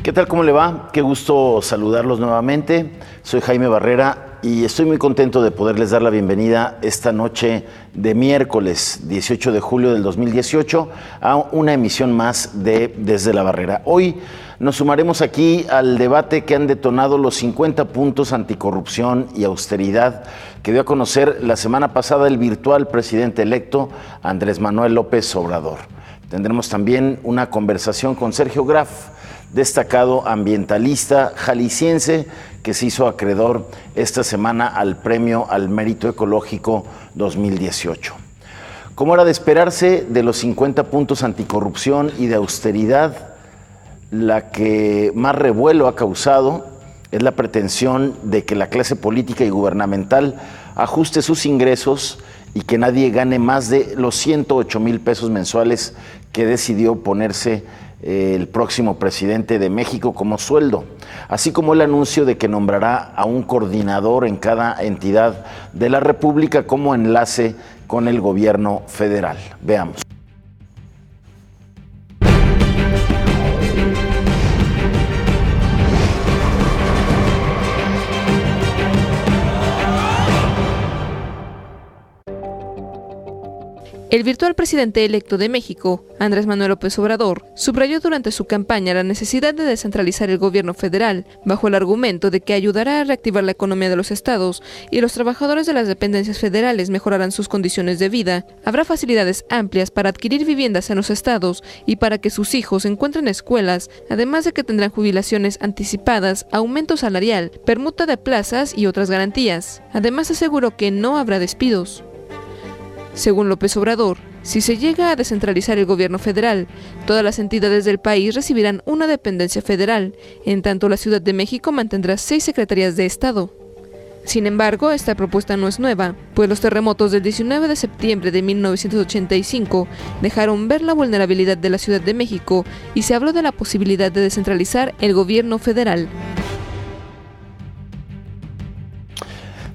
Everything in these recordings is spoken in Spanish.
¿Qué tal? ¿Cómo le va? Qué gusto saludarlos nuevamente. Soy Jaime Barrera y estoy muy contento de poderles dar la bienvenida esta noche de miércoles 18 de julio del 2018 a una emisión más de Desde la Barrera. Hoy nos sumaremos aquí al debate que han detonado los 50 puntos anticorrupción y austeridad que dio a conocer la semana pasada el virtual presidente electo Andrés Manuel López Obrador. Tendremos también una conversación con Sergio Graf, destacado ambientalista jalisciense que se hizo acreedor esta semana al Premio al Mérito Ecológico 2018. Como era de esperarse, de los 50 puntos anticorrupción y de austeridad, la que más revuelo ha causado es la pretensión de que la clase política y gubernamental ajuste sus ingresos y que nadie gane más de los 108,000 pesos mensuales que decidió ponerse el próximo presidente de México como sueldo, así como el anuncio de que nombrará a un coordinador en cada entidad de la República como enlace con el gobierno federal. Veamos. El virtual presidente electo de México, Andrés Manuel López Obrador, subrayó durante su campaña la necesidad de descentralizar el gobierno federal, bajo el argumento de que ayudará a reactivar la economía de los estados y los trabajadores de las dependencias federales mejorarán sus condiciones de vida. Habrá facilidades amplias para adquirir viviendas en los estados y para que sus hijos encuentren escuelas, además de que tendrán jubilaciones anticipadas, aumento salarial, permuta de plazas y otras garantías. Además aseguró que no habrá despidos. Según López Obrador, si se llega a descentralizar el gobierno federal, todas las entidades del país recibirán una dependencia federal, en tanto la Ciudad de México mantendrá 6 secretarías de Estado. Sin embargo, esta propuesta no es nueva, pues los terremotos del 19 de septiembre de 1985 dejaron ver la vulnerabilidad de la Ciudad de México y se habló de la posibilidad de descentralizar el gobierno federal.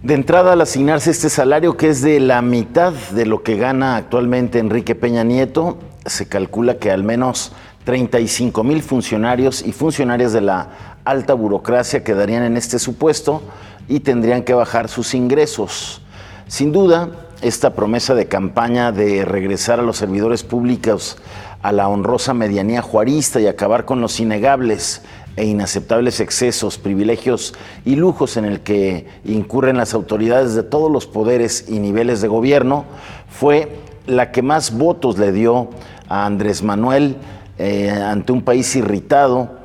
De entrada, al asignarse este salario, que es de la mitad de lo que gana actualmente Enrique Peña Nieto, se calcula que al menos 35,000 funcionarios y funcionarias de la alta burocracia quedarían en este supuesto y tendrían que bajar sus ingresos. Sin duda, esta promesa de campaña de regresar a los servidores públicos a la honrosa medianía juarista y acabar con los innegables e inaceptables excesos, privilegios y lujos en el que incurren las autoridades de todos los poderes y niveles de gobierno, fue la que más votos le dio a Andrés Manuel ante un país irritado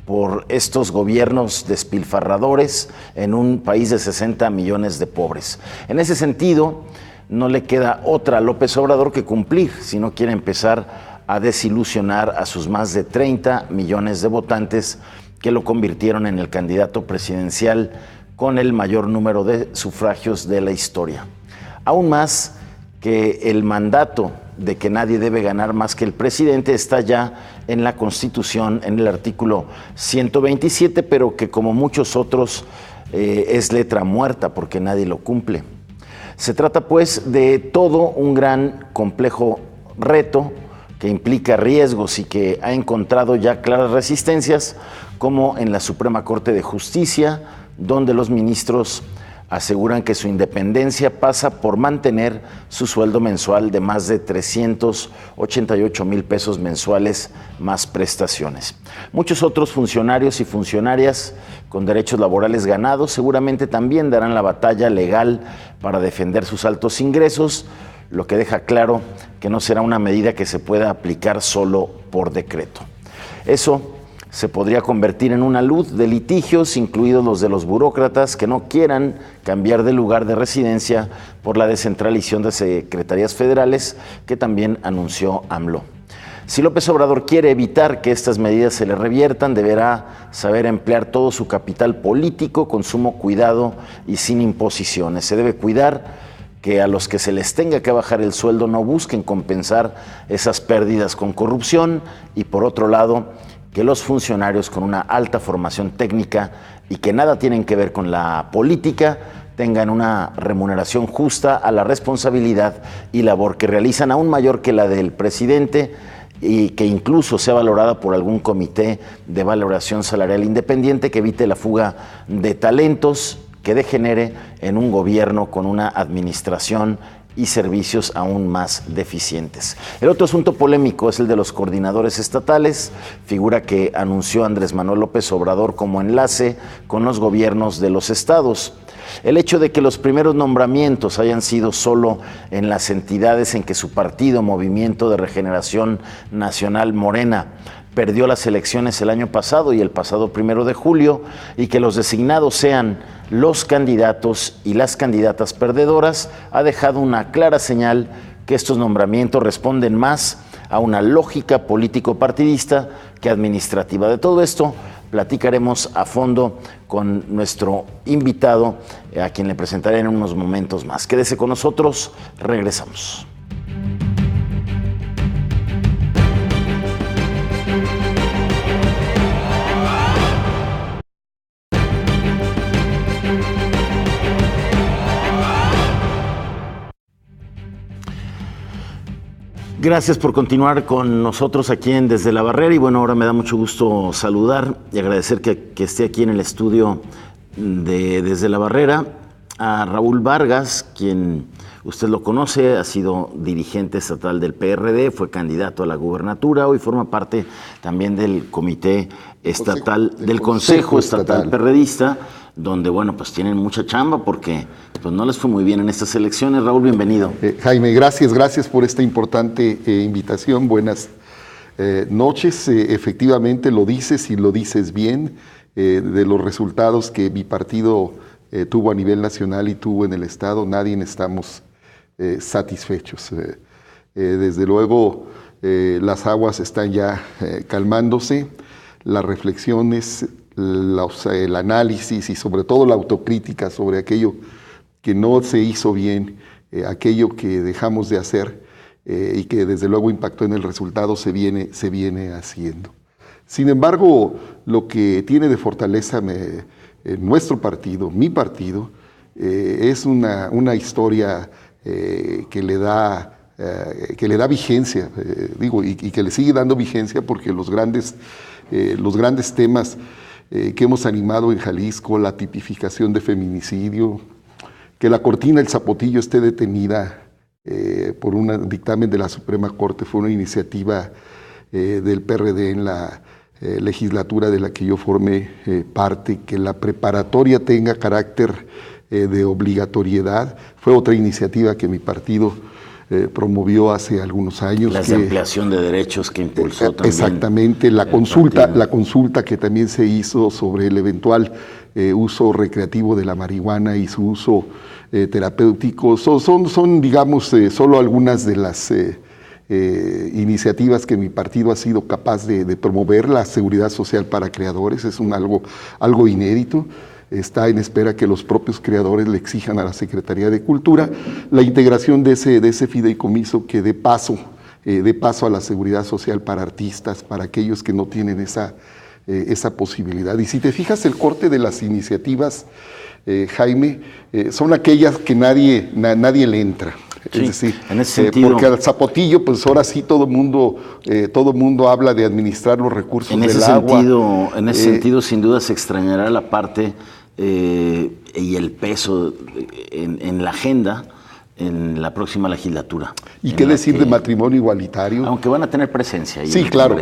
por estos gobiernos despilfarradores en un país de 60 millones de pobres. En ese sentido, no le queda otra a López Obrador que cumplir si no quiere empezar a desilusionar a sus más de 30 millones de votantes que lo convirtieron en el candidato presidencial con el mayor número de sufragios de la historia. Aún más que el mandato de que nadie debe ganar más que el presidente está ya en la Constitución, en el artículo 127, pero que como muchos otros es letra muerta porque nadie lo cumple. Se trata pues de todo un gran complejo reto que implica riesgos y que ha encontrado ya claras resistencias, como en la Suprema Corte de Justicia, donde los ministros aseguran que su independencia pasa por mantener su sueldo mensual de más de 388,000 pesos mensuales más prestaciones. Muchos otros funcionarios y funcionarias con derechos laborales ganados seguramente también darán la batalla legal para defender sus altos ingresos, lo que deja claro que no será una medida que se pueda aplicar solo por decreto. Eso se podría convertir en una luz de litigios, incluidos los de los burócratas que no quieran cambiar de lugar de residencia por la descentralización de secretarías federales que también anunció AMLO. Si López Obrador quiere evitar que estas medidas se le reviertan, deberá saber emplear todo su capital político con sumo cuidado y sin imposiciones. Se debe cuidar que a los que se les tenga que bajar el sueldo no busquen compensar esas pérdidas con corrupción y, por otro lado, que los funcionarios con una alta formación técnica y que nada tienen que ver con la política tengan una remuneración justa a la responsabilidad y labor que realizan, aún mayor que la del presidente y que incluso sea valorada por algún comité de valoración salarial independiente que evite la fuga de talentos que degenere en un gobierno con una administración y servicios aún más deficientes. El otro asunto polémico es el de los coordinadores estatales, figura que anunció Andrés Manuel López Obrador como enlace con los gobiernos de los estados. El hecho de que los primeros nombramientos hayan sido solo en las entidades en que su partido, Movimiento de Regeneración Nacional Morena, perdió las elecciones el año pasado y el pasado 1 de julio, y que los designados sean los candidatos y las candidatas perdedoras, ha dejado una clara señal que estos nombramientos responden más a una lógica político-partidista que administrativa. De todo esto platicaremos a fondo con nuestro invitado, a quien le presentaré en unos momentos más. Quédese con nosotros, regresamos. Gracias por continuar con nosotros aquí en Desde la Barrera, y bueno, ahora me da mucho gusto saludar y agradecer que esté aquí en el estudio de Desde la Barrera a Raúl Vargas, quien usted lo conoce, ha sido dirigente estatal del PRD, fue candidato a la gubernatura, hoy forma parte también del comité estatal, del Consejo Estatal Perredista, donde, bueno, pues tienen mucha chamba porque pues no les fue muy bien en estas elecciones. Raúl, bienvenido. Jaime, gracias por esta importante invitación. Buenas noches. Efectivamente lo dices y lo dices bien, de los resultados que mi partido tuvo a nivel nacional y tuvo en el estado, nadie estamos satisfechos. Desde luego las aguas están ya calmándose, las reflexiones, el análisis y sobre todo la autocrítica sobre aquello que no se hizo bien, aquello que dejamos de hacer y que desde luego impactó en el resultado se viene haciendo. Sin embargo, lo que tiene de fortaleza nuestro partido, mi partido, es una historia que le da vigencia, y que le sigue dando vigencia porque los grandes temas que hemos animado en Jalisco, la tipificación de feminicidio, que la cortina El Zapotillo esté detenida por un dictamen de la Suprema Corte, fue una iniciativa del PRD en la legislatura de la que yo formé parte, que la preparatoria tenga carácter de obligatoriedad, fue otra iniciativa que mi partido promovió hace algunos años. La ampliación de derechos que impulsó también. Exactamente, la consulta que también se hizo sobre el eventual uso recreativo de la marihuana y su uso terapéutico. Son digamos, solo algunas de las iniciativas que mi partido ha sido capaz de promover. La seguridad social para creadores es algo inédito. Está en espera que los propios creadores le exijan a la Secretaría de Cultura la integración de ese fideicomiso que dé paso a la seguridad social para artistas, para aquellos que no tienen esa posibilidad. Y si te fijas, el corte de las iniciativas, Jaime, son aquellas que nadie le entra. Sí, es decir, en ese sentido, porque al Zapotillo, pues ahora sí todo mundo habla de administrar los recursos del agua. En ese sentido, sin duda se extrañará la parte y el peso en la agenda en la próxima legislatura. ¿Y qué decir de matrimonio igualitario? Aunque van a tener presencia ahí. Sí, claro.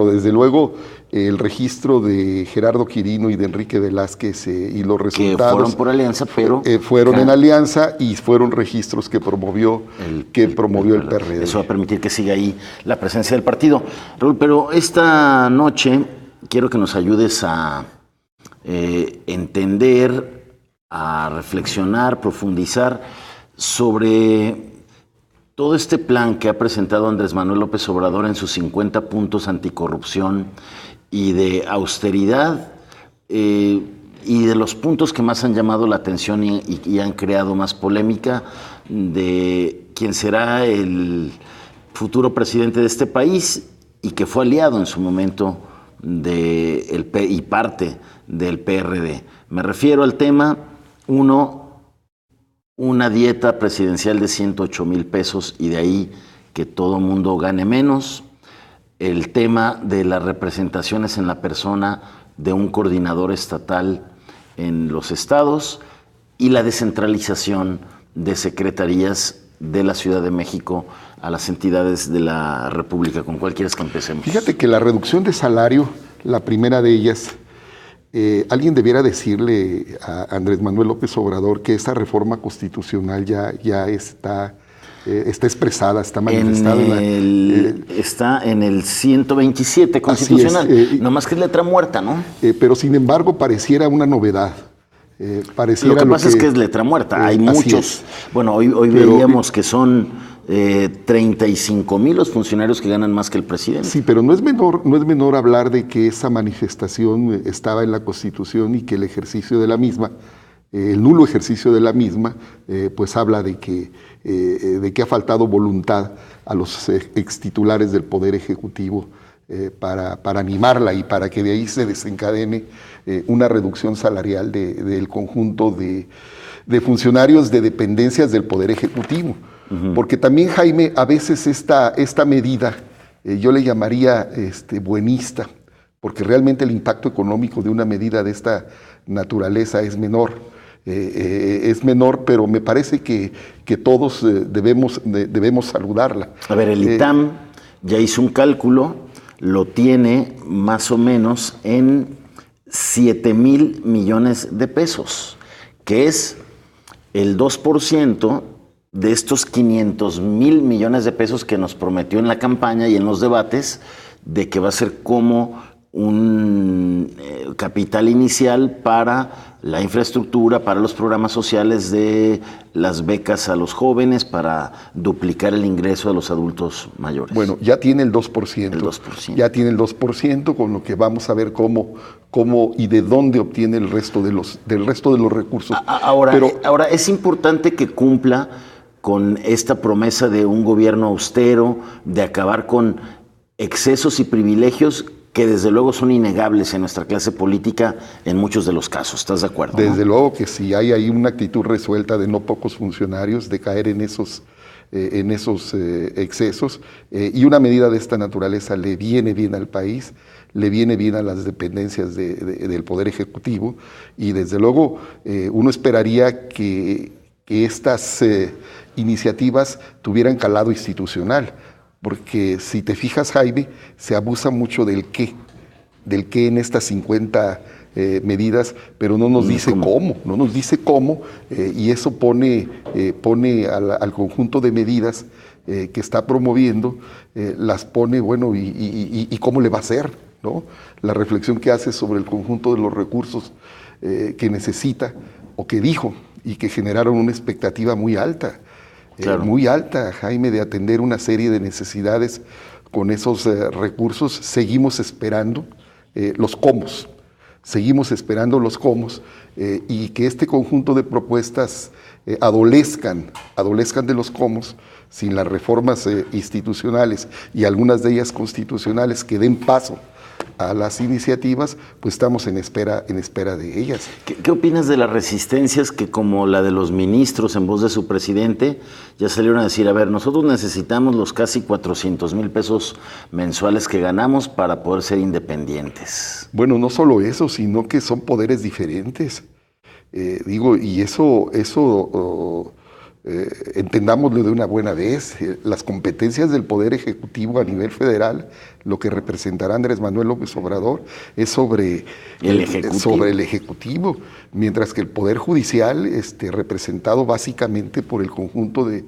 Desde luego, el registro de Gerardo Quirino y de Enrique Velázquez y los resultados. Que fueron por alianza, pero. Fueron en alianza y fueron registros que promovió el PRD. Eso va a permitir que siga ahí la presencia del partido. Raúl, pero esta noche quiero que nos ayudes a entender, a reflexionar, profundizar sobre todo este plan que ha presentado Andrés Manuel López Obrador en sus 50 puntos anticorrupción y de austeridad, y de los puntos que más han llamado la atención y han creado más polémica, de quién será el futuro presidente de este país y que fue aliado en su momento y parte del PRD. Me refiero al tema, una dieta presidencial de 108,000 pesos y de ahí que todo mundo gane menos. el tema de las representaciones en la persona de un coordinador estatal en los estados y la descentralización de secretarías de la Ciudad de México a las entidades de la República. ¿Con cuál quieres que empecemos? Fíjate que la reducción de salario, la primera de ellas, alguien debiera decirle a Andrés Manuel López Obrador que esa reforma constitucional ya está expresada, está manifestada. Está en el 127 constitucional, nomás que es letra muerta, ¿no? Pero sin embargo pareciera una novedad. Lo que pasa es que es letra muerta, hay muchos. Bueno, hoy veíamos que son 35,000 los funcionarios que ganan más que el presidente. Sí, pero no es menor hablar de que esa manifestación estaba en la Constitución y que el ejercicio de la misma, el nulo ejercicio de la misma, pues habla de que ha faltado voluntad a los extitulares del Poder Ejecutivo para animarla y para que de ahí se desencadene una reducción salarial del conjunto de funcionarios de dependencias del Poder Ejecutivo. Porque también, Jaime, a veces esta medida yo le llamaría buenista, porque realmente el impacto económico de una medida de esta naturaleza es menor. Pero me parece que todos debemos saludarla. A ver, el ITAM ya hizo un cálculo, lo tiene más o menos en 7,000 millones de pesos, que es el 2% de estos 500,000 millones de pesos que nos prometió en la campaña y en los debates, de que va a ser como un capital inicial para la infraestructura, para los programas sociales de las becas a los jóvenes, para duplicar el ingreso a los adultos mayores. Bueno, ya tiene el 2%. El 2%. Ya tiene el 2%, con lo que vamos a ver cómo y de dónde obtiene del resto de los recursos. Ahora, es importante que cumpla con esta promesa de un gobierno austero, de acabar con excesos y privilegios que desde luego son innegables en nuestra clase política en muchos de los casos. ¿Estás de acuerdo? Desde luego que sí, hay ahí una actitud resuelta de no pocos funcionarios de caer en esos excesos, y una medida de esta naturaleza le viene bien al país, le viene bien a las dependencias del Poder Ejecutivo, y desde luego uno esperaría que estas iniciativas tuvieran calado institucional. Porque si te fijas, Jaime, se abusa mucho del qué en estas 50 medidas, pero no nos dice cómo, y eso pone al conjunto de medidas que está promoviendo, las pone, y cómo le va a hacer, ¿no? La reflexión que hace sobre el conjunto de los recursos que necesita o que dijo y que generaron una expectativa muy alta. Claro. Muy alta, Jaime, de atender una serie de necesidades con esos recursos. Seguimos esperando los cómos, y que este conjunto de propuestas adolezcan de los cómos, sin las reformas institucionales y algunas de ellas constitucionales que den paso a las iniciativas, pues estamos en espera de ellas. ¿Qué opinas de las resistencias que, como la de los ministros en voz de su presidente, ya salieron a decir, a ver, nosotros necesitamos los casi 400,000 pesos mensuales que ganamos para poder ser independientes? Bueno, no solo eso, sino que son poderes diferentes. Y eso entendámoslo de una buena vez. Las competencias del Poder Ejecutivo a nivel federal, lo que representará Andrés Manuel López Obrador, es sobre el Ejecutivo, mientras que el Poder Judicial, representado básicamente por el conjunto de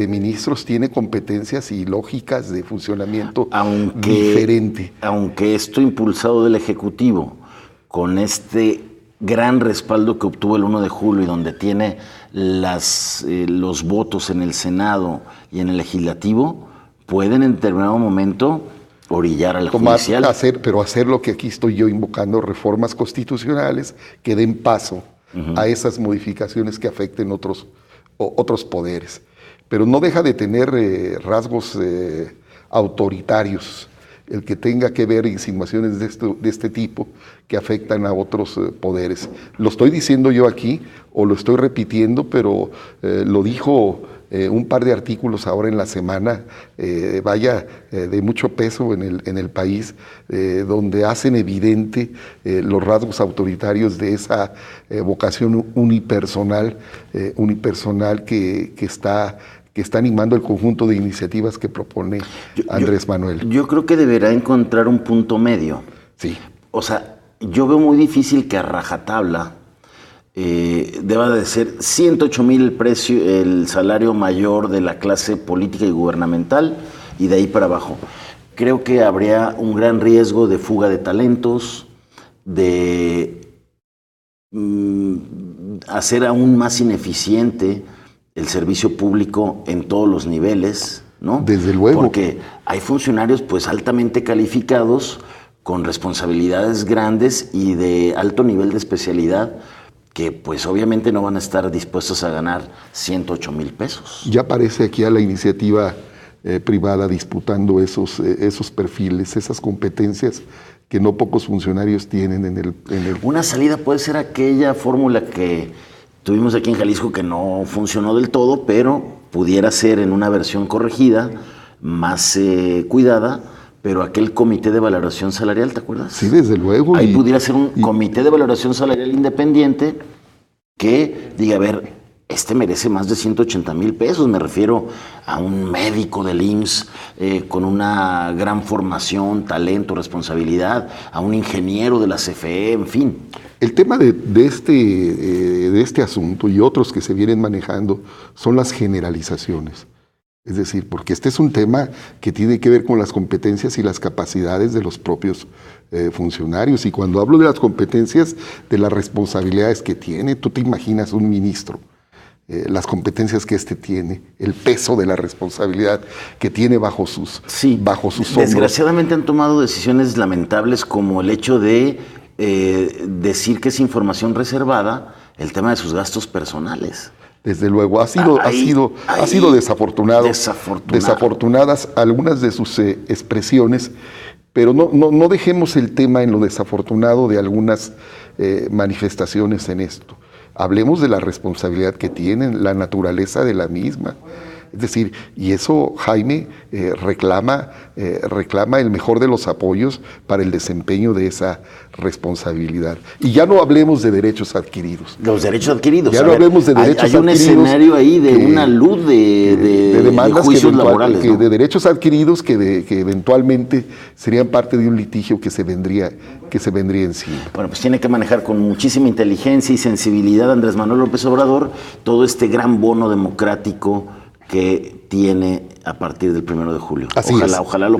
ministros, tiene competencias y lógicas de funcionamiento diferente. Aunque esto impulsado del Ejecutivo, con este gran respaldo que obtuvo el 1 de julio y donde tiene los votos en el Senado y en el Legislativo, pueden en determinado momento orillar al judicial. Hacer lo que aquí estoy yo invocando, reformas constitucionales que den paso a esas modificaciones que afecten otros poderes. Pero no deja de tener rasgos autoritarios el que tenga que ver insinuaciones de este tipo que afectan a otros poderes. Lo estoy diciendo yo aquí, o lo estoy repitiendo, pero lo dijo un par de artículos ahora en la semana, de mucho peso en el país, donde hacen evidente los rasgos autoritarios de esa vocación unipersonal que está animando el conjunto de iniciativas que propone Andrés Manuel. Yo creo que deberá encontrar un punto medio. Sí. O sea, yo veo muy difícil que a rajatabla deba de ser 108,000 el salario mayor de la clase política y gubernamental, y de ahí para abajo. Creo que habría un gran riesgo de fuga de talentos, de hacer aún más ineficiente el servicio público en todos los niveles, ¿no? Desde luego. Porque hay funcionarios pues altamente calificados, con responsabilidades grandes y de alto nivel de especialidad, que pues obviamente no van a estar dispuestos a ganar 108,000 pesos. Ya aparece aquí a la iniciativa privada disputando esos perfiles, esas competencias que no pocos funcionarios tienen en el... Una salida puede ser aquella fórmula que tuvimos aquí en Jalisco, que no funcionó del todo, pero pudiera ser en una versión corregida, más cuidada, pero aquel comité de valoración salarial, ¿te acuerdas? Sí, desde luego. Ahí pudiera ser un comité de valoración salarial independiente que diga, a ver, este merece más de 180,000 pesos. Me refiero a un médico del IMSS con una gran formación, talento, responsabilidad, a un ingeniero de la CFE, en fin. El tema de este asunto y otros que se vienen manejando son las generalizaciones. Es decir, porque este es un tema que tiene que ver con las competencias y las capacidades de los propios funcionarios. Y cuando hablo de las competencias, de las responsabilidades que tiene, tú te imaginas un ministro, las competencias que tiene, el peso de la responsabilidad que tiene bajo sus hombros. Desgraciadamente han tomado decisiones lamentables, como el hecho de decir que es información reservada el tema de sus gastos personales. Desde luego, ha sido desafortunadas algunas de sus expresiones, pero no dejemos el tema en lo desafortunado de algunas manifestaciones en esto. Hablemos de la responsabilidad que tienen, la naturaleza de la misma. Es decir, y eso Jaime reclama el mejor de los apoyos para el desempeño de esa responsabilidad. Y ya no hablemos de derechos adquiridos. Los derechos adquiridos. Ya no hablemos de derechos adquiridos. Hay un escenario ahí de una luz de demandas, de juicios laborales, ¿no? De derechos adquiridos que eventualmente serían parte de un litigio que se vendría encima. Bueno, pues tiene que manejar con muchísima inteligencia y sensibilidad Andrés Manuel López Obrador todo este gran bono democrático que tiene a partir del 1 de julio. Ojalá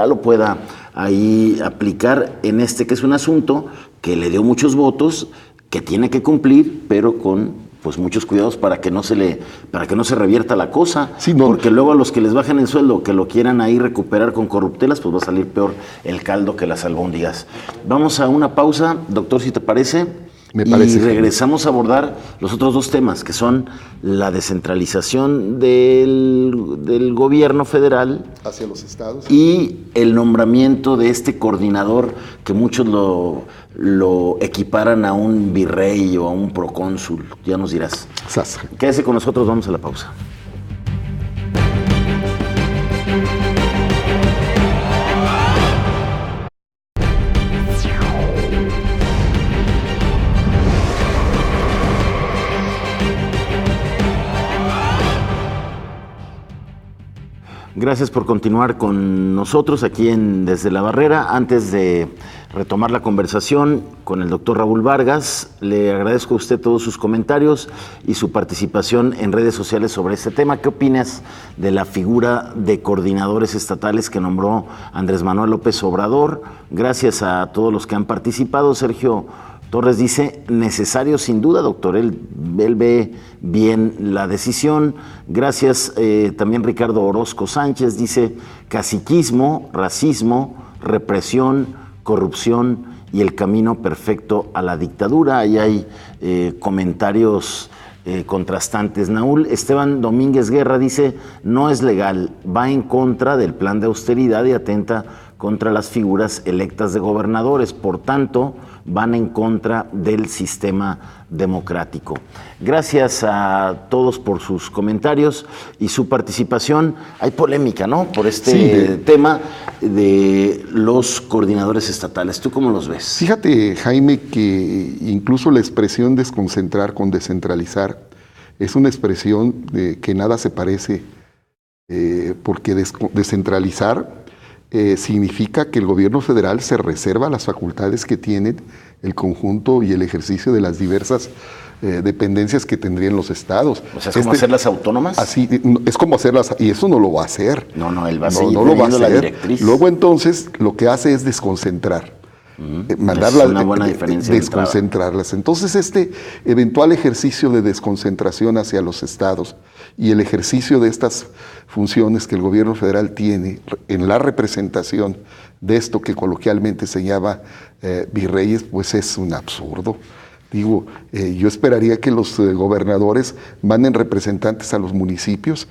lo pueda ahí aplicar en que es un asunto que le dio muchos votos, que tiene que cumplir, pero con pues muchos cuidados para que no se revierta la cosa, porque luego a los que les bajen el sueldo, que lo quieran ahí recuperar con corruptelas, pues va a salir peor el caldo que las albóndigas. Vamos a una pausa, doctor, si te parece. Me parece. Y regresamos a abordar los otros dos temas, que son la descentralización del gobierno federal hacia los estados y el nombramiento de este coordinador que muchos lo equiparan a un virrey o a un procónsul. Ya nos dirás. Quédese con nosotros, vamos a la pausa. Gracias por continuar con nosotros aquí Desde la Barrera. Antes de retomar la conversación con el doctor Raúl Vargas, le agradezco a usted todos sus comentarios y su participación en redes sociales sobre este tema. ¿Qué opinas de la figura de coordinadores estatales que nombró Andrés Manuel López Obrador? Gracias a todos los que han participado. Sergio Torres dice, necesario sin duda, doctor, él ve bien la decisión. Gracias. También Ricardo Orozco Sánchez dice, caciquismo, racismo, represión, corrupción y el camino perfecto a la dictadura. Ahí hay comentarios contrastantes. Naúl Esteban Domínguez Guerra dice, no es legal, va en contra del plan de austeridad y atenta contra las figuras electas de gobernadores. Por tanto, van en contra del sistema democrático. Gracias a todos por sus comentarios y su participación. Hay polémica, ¿no?, por este tema de los coordinadores estatales. ¿Tú cómo los ves? Fíjate, Jaime, que incluso la expresión desconcentrar con descentralizar es una expresión que nada se parece, porque descentralizar significa que el gobierno federal se reserva las facultades que tienen el conjunto y el ejercicio de las diversas dependencias que tendrían los estados. O sea, ¿es como hacerlas autónomas? Así, es como hacerlas, y eso no lo va a hacer. No, él va a seguir teniendo la directriz. Luego entonces lo que hace es desconcentrar. Mandarlas, es una buena diferencia desconcentrarlas. Entonces este eventual ejercicio de desconcentración hacia los estados y el ejercicio de estas funciones que el gobierno federal tiene en la representación de esto que coloquialmente se llama virreyes, pues es un absurdo. Digo, yo esperaría que los gobernadores manden representantes a los municipios,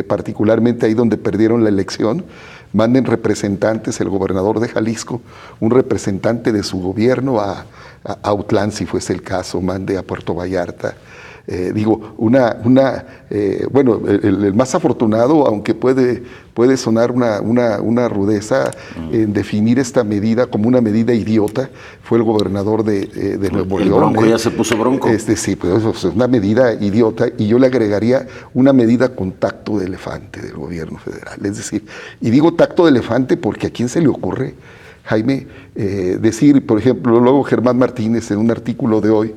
particularmente ahí donde perdieron la elección, manden representantes, el gobernador de Jalisco, un representante de su gobierno a Autlán, si fuese el caso, mande a Puerto Vallarta. Bueno, el más afortunado, aunque puede sonar una rudeza en definir esta medida como una medida idiota, fue el gobernador de Nuevo León. El Bronco ya se puso bronco. Sí, pues es una medida idiota, y yo le agregaría una medida con tacto de elefante del gobierno federal. Es decir, y digo tacto de elefante porque ¿a quién se le ocurre, Jaime, decir, por ejemplo, luego Germán Martínez en un artículo de hoy,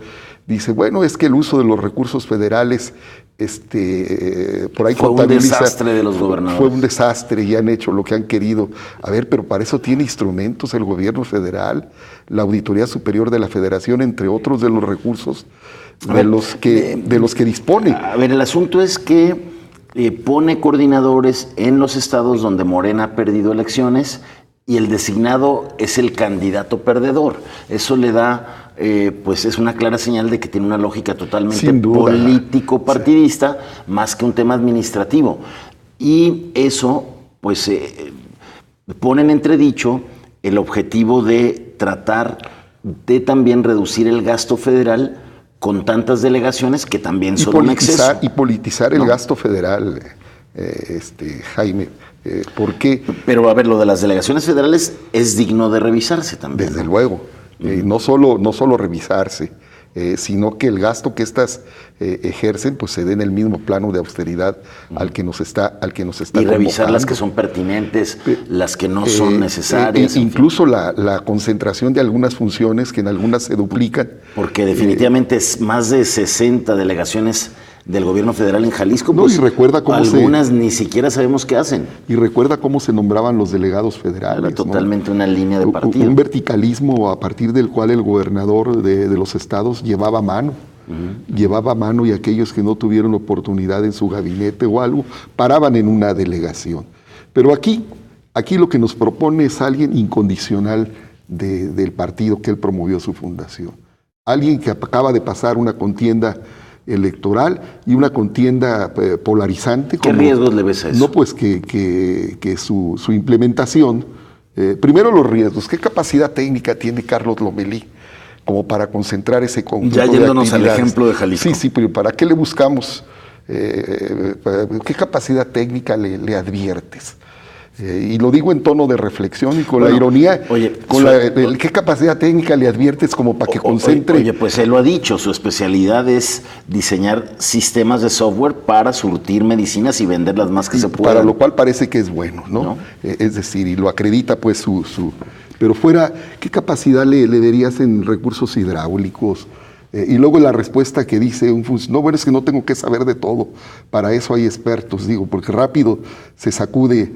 dice, bueno, es que el uso de los recursos federales, por ahí fue un desastre de los gobernadores. Fue un desastre y han hecho lo que han querido. A ver, pero para eso tiene instrumentos el gobierno federal, la Auditoría Superior de la Federación, entre otros de los recursos de los que dispone. A ver, el asunto es que pone coordinadores en los estados donde Morena ha perdido elecciones y el designado es el candidato perdedor. Eso le da... pues es una clara señal de que tiene una lógica totalmente político-partidista, más que un tema administrativo. Y eso, pues, pone en entredicho el objetivo de tratar de también reducir el gasto federal con tantas delegaciones que también son un exceso. Y politizar el gasto federal, Jaime. ¿Por qué? Pero a ver, lo de las delegaciones federales es digno de revisarse también. Desde luego. No solo revisarse, sino que el gasto que estas ejercen pues se dé en el mismo plano de austeridad al que nos está y revisar las que son pertinentes, las que no son necesarias. Incluso la concentración de algunas funciones que en algunas se duplican. Porque definitivamente es más de 60 delegaciones del gobierno federal en Jalisco, no, pues y recuerda cómo algunas ni siquiera sabemos qué hacen. Y recuerda cómo se nombraban los delegados federales. Era totalmente una línea de partido. Un verticalismo a partir del cual el gobernador de los estados llevaba mano. Llevaba mano, y aquellos que no tuvieron oportunidad en su gabinete o algo, paraban en una delegación. Pero aquí lo que nos propone es alguien incondicional del partido que él promovió su fundación. Alguien que acaba de pasar una contienda electoral y una contienda polarizante. ¿Qué riesgos le ves a eso? No, pues que su implementación, primero los riesgos, ¿qué capacidad técnica tiene Carlos Lomelí como para concentrar ese conjunto de actividades? Ya yéndonos al ejemplo de Jalisco. Sí, pero ¿para qué le buscamos? ¿Qué capacidad técnica le adviertes? Y lo digo en tono de reflexión y con la ironía, ¿qué capacidad técnica le adviertes como para que concentre? Oye, pues él lo ha dicho, su especialidad es diseñar sistemas de software para surtir medicinas y venderlas más que se puedan. Para lo cual parece que es bueno, ¿no? Es decir, y lo acredita pues su... Pero fuera, ¿qué capacidad le verías en recursos hidráulicos? Y luego la respuesta que dice un funcionario, no, bueno, es que no tengo que saber de todo, para eso hay expertos, digo, porque rápido se sacude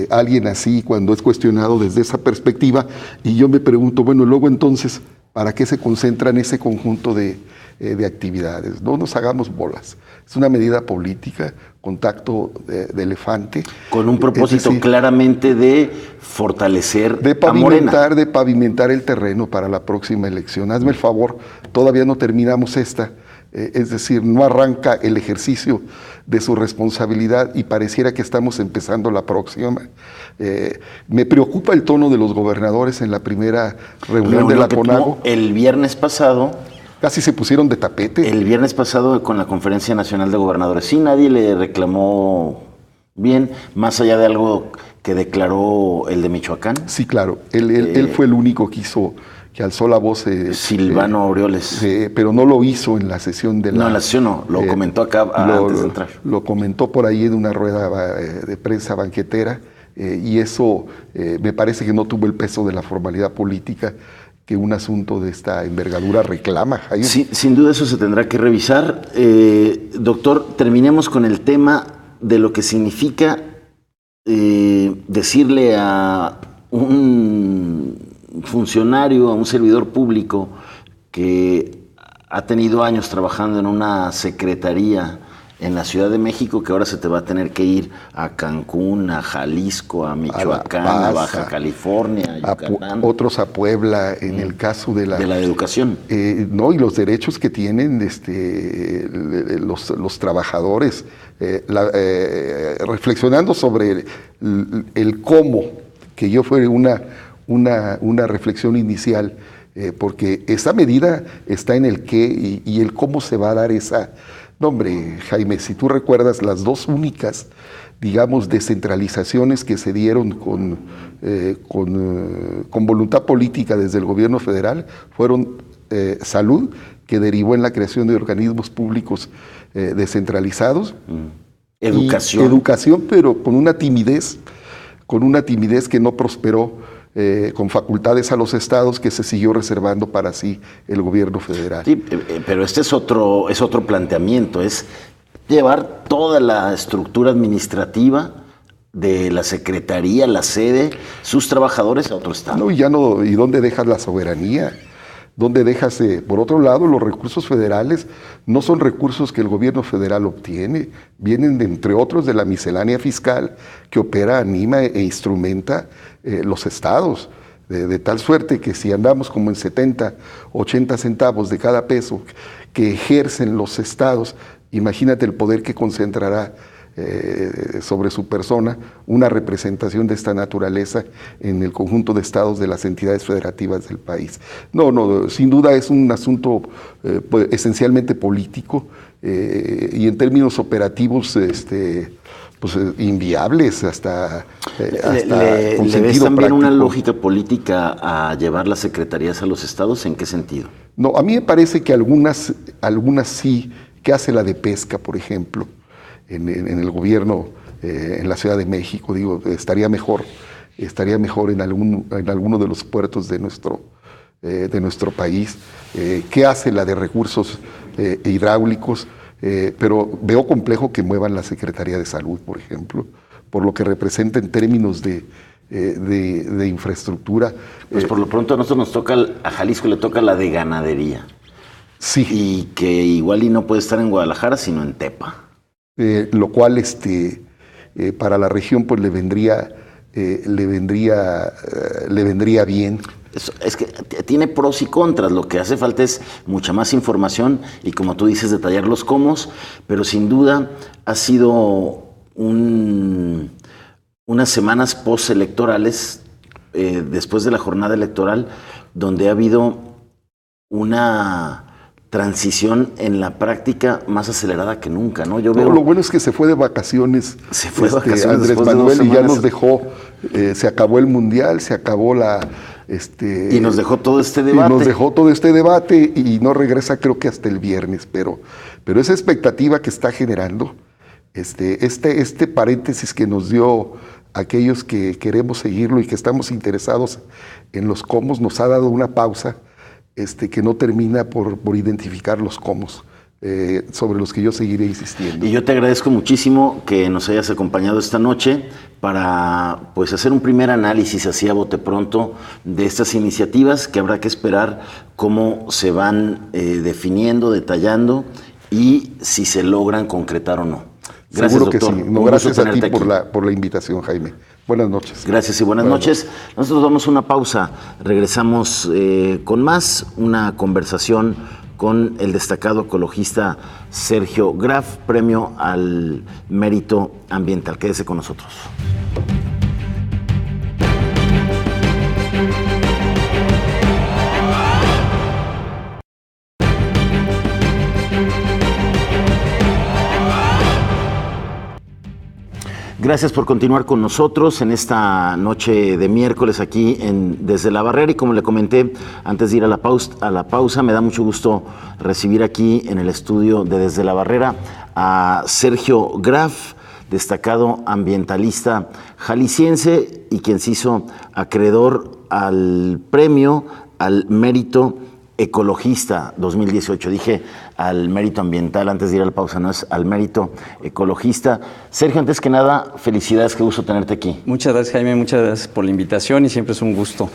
alguien así cuando es cuestionado desde esa perspectiva, y yo me pregunto, bueno, luego entonces, ¿para qué se concentra en ese conjunto de actividades? No nos hagamos bolas, es una medida política, contacto de elefante. Con un propósito claramente de fortalecer a Morena. De pavimentar el terreno para la próxima elección. Hazme el favor, todavía no terminamos esta, Es decir, no arranca el ejercicio de su responsabilidad y pareciera que estamos empezando la próxima. Me preocupa el tono de los gobernadores en la primera reunión de la CONAGO. El viernes pasado. Casi se pusieron de tapete. El viernes pasado con la Conferencia Nacional de Gobernadores. Sí, nadie le reclamó bien, más allá de algo que declaró el de Michoacán. Sí, claro. Él fue el único que alzó la voz. Silvano Aureoles. Pero no lo hizo en la sesión de la... No, en la sesión no. Lo comentó acá antes de entrar. Lo comentó por ahí en una rueda de prensa banquetera. Y eso me parece que no tuvo el peso de la formalidad política que un asunto de esta envergadura reclama, Jaime. Sí, sin duda eso se tendrá que revisar. Doctor, terminemos con el tema de lo que significa decirle a un funcionario, a un servidor público que ha tenido años trabajando en una secretaría en la Ciudad de México, que ahora se te va a tener que ir a Cancún, a Jalisco, a Michoacán, a Baja California, a Yucatán. Otros a Puebla, en el caso de la educación. No, y los derechos que tienen los trabajadores, reflexionando sobre el cómo, que yo fue una reflexión inicial, porque esa medida está en el qué y el cómo se va a dar esa... No, hombre, Jaime, si tú recuerdas, las dos únicas, digamos, descentralizaciones que se dieron con voluntad política desde el gobierno federal fueron salud, que derivó en la creación de organismos públicos descentralizados. Educación. Educación, pero con una timidez que no prosperó. Con facultades a los estados que se siguió reservando para sí el gobierno federal. Sí, pero este es otro planteamiento, es llevar toda la estructura administrativa de la secretaría, la sede, sus trabajadores a otro estado. No, ¿y dónde dejas la soberanía? ¿Dónde dejas, por otro lado, los recursos federales? No son recursos que el gobierno federal obtiene, vienen, entre otros, de la miscelánea fiscal que opera, anima e instrumenta los estados, de tal suerte que si andamos como en 70, 80 centavos de cada peso que ejercen los estados, imagínate el poder que concentrará sobre su persona una representación de esta naturaleza en el conjunto de estados de las entidades federativas del país. No, sin duda es un asunto pues, esencialmente político y en términos operativos pues, inviables hasta ¿Le ves también una lógica política a llevar las secretarías a los estados? ¿En qué sentido? No, a mí me parece que algunas sí, que hace la de pesca, por ejemplo, en el gobierno, en la Ciudad de México, digo, estaría mejor en alguno de los puertos de nuestro país. ¿Qué hace la de recursos hidráulicos? Pero veo complejo que muevan la Secretaría de Salud, por ejemplo, por lo que representa en términos de infraestructura. Pues por lo pronto a nosotros nos toca, a Jalisco le toca la de ganadería. Sí. Y que igual y no puede estar en Guadalajara, sino en Tepa. Lo cual para la región pues le vendría bien. Es que tiene pros y contras. Lo que hace falta es mucha más información y, como tú dices, detallar los cómo, pero sin duda ha sido unas semanas postelectorales, después de la jornada electoral, donde ha habido una transición en la práctica más acelerada que nunca, ¿no? Yo veo... Lo bueno es que se fue de vacaciones. Se fue de vacaciones Andrés Manuel, y ya nos dejó, se acabó el Mundial, se acabó y nos dejó todo este debate. Y nos dejó todo este debate y no regresa creo que hasta el viernes, pero esa expectativa que está generando, este paréntesis que nos dio aquellos que queremos seguirlo y que estamos interesados en los cómo, nos ha dado una pausa que no termina por identificar los cómo, sobre los que yo seguiré insistiendo. Y yo te agradezco muchísimo que nos hayas acompañado esta noche para pues hacer un primer análisis así a bote pronto de estas iniciativas que habrá que esperar cómo se van definiendo, detallando y si se logran concretar o no. Gracias, seguro doctor. Que sí. No, gracias a ti por la invitación, Jaime. Buenas noches. Gracias y buenas noches. Nosotros damos una pausa. Regresamos con más, una conversación con el destacado ecologista Sergio Graf, premio al mérito ambiental. Quédese con nosotros. Gracias por continuar con nosotros en esta noche de miércoles aquí Desde la Barrera, y como le comenté antes de ir a la pausa, me da mucho gusto recibir aquí en el estudio de Desde la Barrera a Sergio Graf, destacado ambientalista jalisciense y quien se hizo acreedor al premio al mérito ecologista 2018. Dije al mérito ambiental antes de ir a la pausa, no, es al mérito ecologista. Sergio, antes que nada, felicidades, qué gusto tenerte aquí. Muchas gracias, Jaime, muchas gracias por la invitación y siempre es un gusto.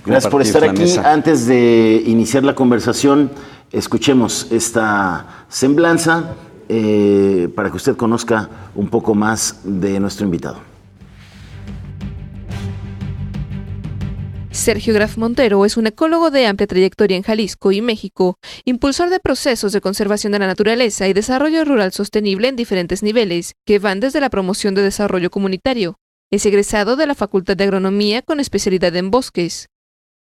Gracias por estar aquí. Antes de iniciar la conversación, escuchemos esta semblanza para que usted conozca un poco más de nuestro invitado. Sergio Graf Montero es un ecólogo de amplia trayectoria en Jalisco y México, impulsor de procesos de conservación de la naturaleza y desarrollo rural sostenible en diferentes niveles, que van desde la promoción de desarrollo comunitario. Es egresado de la Facultad de Agronomía con especialidad en bosques.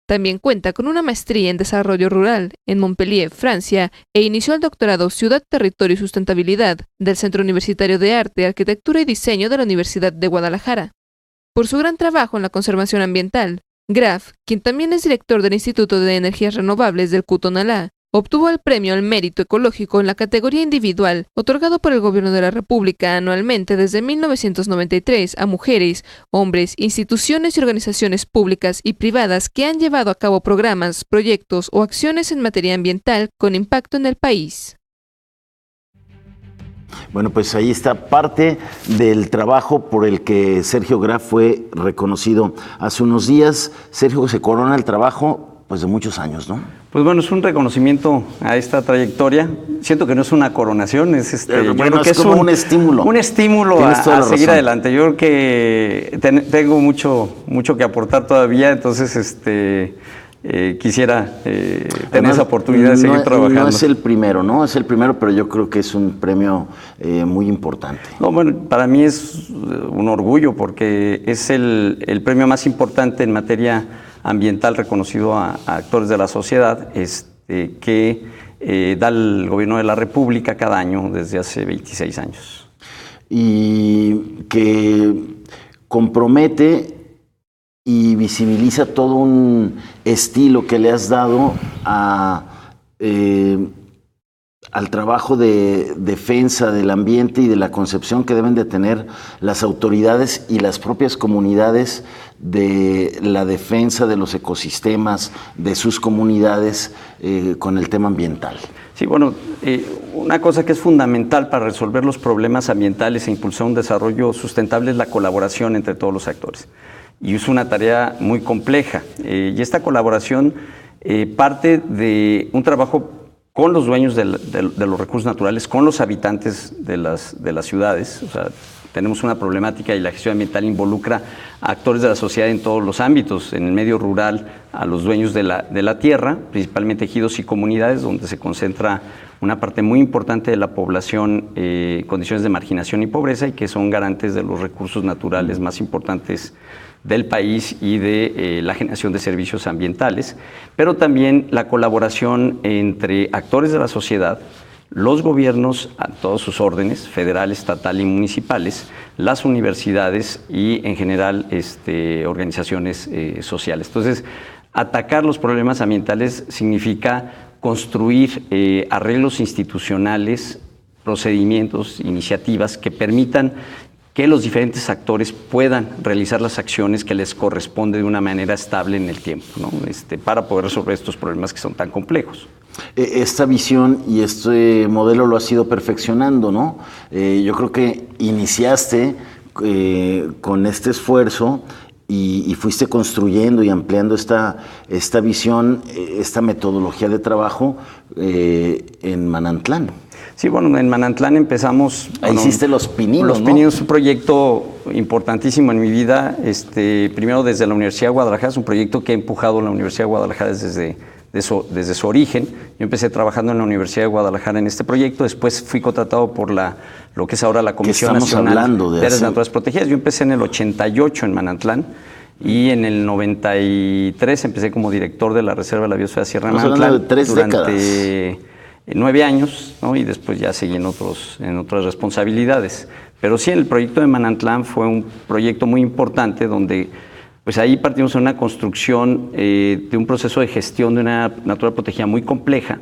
También cuenta con una maestría en desarrollo rural en Montpellier, Francia, e inició el doctorado Ciudad, Territorio y Sustentabilidad del Centro Universitario de Arte, Arquitectura y Diseño de la Universidad de Guadalajara. Por su gran trabajo en la conservación ambiental, Graf, quien también es director del Instituto de Energías Renovables del Cutonalá, obtuvo el premio al mérito ecológico en la categoría individual, otorgado por el Gobierno de la República anualmente desde 1993 a mujeres, hombres, instituciones y organizaciones públicas y privadas que han llevado a cabo programas, proyectos o acciones en materia ambiental con impacto en el país. Bueno, pues ahí está parte del trabajo por el que Sergio Graf fue reconocido hace unos días. Sergio, se corona el trabajo pues de muchos años, ¿no? Pues bueno, es un reconocimiento a esta trayectoria. Siento que no es una coronación, es yo creo que es como un estímulo. Un estímulo a seguir adelante. Yo creo que tengo mucho que aportar todavía, entonces quisiera tener además, esa oportunidad de seguir trabajando. No es el primero, ¿no? Es el primero, pero yo creo que es un premio muy importante. No, bueno, para mí es un orgullo porque es el premio más importante en materia ambiental reconocido a actores de la sociedad que da el Gobierno de la República cada año desde hace 26 años. Y que compromete y visibiliza todo un estilo que le has dado al trabajo de defensa del ambiente y de la concepción que deben de tener las autoridades y las propias comunidades de la defensa de los ecosistemas, de sus comunidades con el tema ambiental. Sí, bueno, una cosa que es fundamental para resolver los problemas ambientales e impulsar un desarrollo sustentable es la colaboración entre todos los actores. Y es una tarea muy compleja. Y esta colaboración parte de un trabajo con los dueños de los recursos naturales, con los habitantes de las ciudades. O sea, tenemos una problemática y la gestión ambiental involucra a actores de la sociedad en todos los ámbitos, en el medio rural, a los dueños de la tierra, principalmente ejidos y comunidades, donde se concentra una parte muy importante de la población en condiciones de marginación y pobreza y que son garantes de los recursos naturales más importantes del país y de la generación de servicios ambientales, pero también la colaboración entre actores de la sociedad, los gobiernos a todos sus órdenes, federal, estatal y municipales, las universidades y en general organizaciones sociales. Entonces, atacar los problemas ambientales significa construir arreglos institucionales, procedimientos, iniciativas que permitan que los diferentes actores puedan realizar las acciones que les corresponde de una manera estable en el tiempo, ¿no? Para poder resolver estos problemas que son tan complejos. Esta visión y este modelo lo has ido perfeccionando, ¿no? Yo creo que iniciaste con este esfuerzo y fuiste construyendo y ampliando esta visión, esta metodología de trabajo en Manantlán. Sí, bueno, en Manantlán empezamos... Ahí hiciste Los Pininos, Los Pininos, un proyecto importantísimo en mi vida. Primero desde la Universidad de Guadalajara, es un proyecto que ha empujado la Universidad de Guadalajara desde desde su origen. Yo empecé trabajando en la Universidad de Guadalajara en este proyecto, después fui contratado por lo que es ahora la Comisión Nacional de Áreas Naturales Protegidas. Yo empecé en el 88 en Manantlán, y en el 93 empecé como director de la Reserva de la Biosfera Sierra de Manantlán durante 9 años, ¿no? Y después ya seguí en otras responsabilidades. Pero sí, el proyecto de Manantlán fue un proyecto muy importante donde pues ahí partimos en una construcción de un proceso de gestión de una naturaleza protegida muy compleja,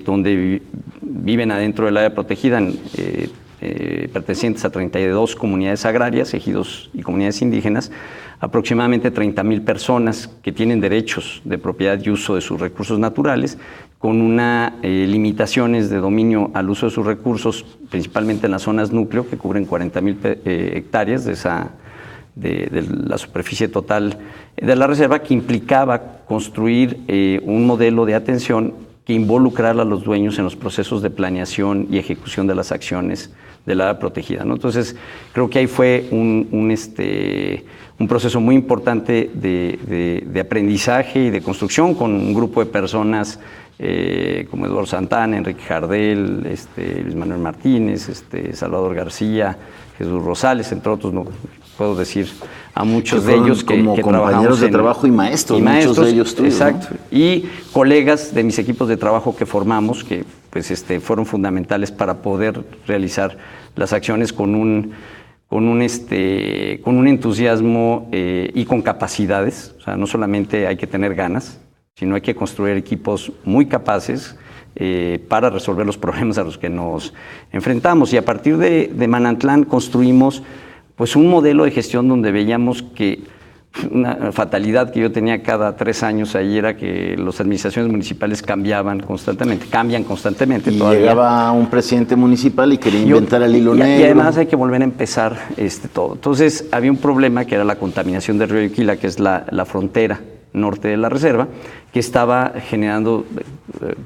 donde viven adentro del área protegida pertenecientes a 32 comunidades agrarias, ejidos y comunidades indígenas, aproximadamente 30,000 personas que tienen derechos de propiedad y uso de sus recursos naturales, con unas limitaciones de dominio al uso de sus recursos, principalmente en las zonas núcleo, que cubren 40,000 hectáreas de la superficie total de la reserva, que implicaba construir un modelo de atención que involucrara a los dueños en los procesos de planeación y ejecución de las acciones del área protegida, ¿no? Entonces, creo que ahí fue un proceso muy importante de aprendizaje y de construcción con un grupo de personas como Eduardo Santana, Enrique Jardel, Luis Manuel Martínez, Salvador García, Jesús Rosales, entre otros, no puedo decir a muchos de ellos que compañeros de trabajo y maestros, muchos de ellos tuyos, exacto, ¿no? Y colegas de mis equipos de trabajo que formamos, que pues fueron fundamentales para poder realizar las acciones con un entusiasmo y con capacidades. O sea, no solamente hay que tener ganas, sino hay que construir equipos muy capaces para resolver los problemas a los que nos enfrentamos. Y a partir de Manantlán construimos pues un modelo de gestión donde veíamos que una fatalidad que yo tenía cada 3 años ahí era que las administraciones municipales cambian constantemente y todavía. Llegaba un presidente municipal y quería inventar el hilo negro. Y además hay que volver a empezar todo. Entonces había un problema que era la contaminación del río Yuquila, que es la frontera norte de la reserva, que estaba generando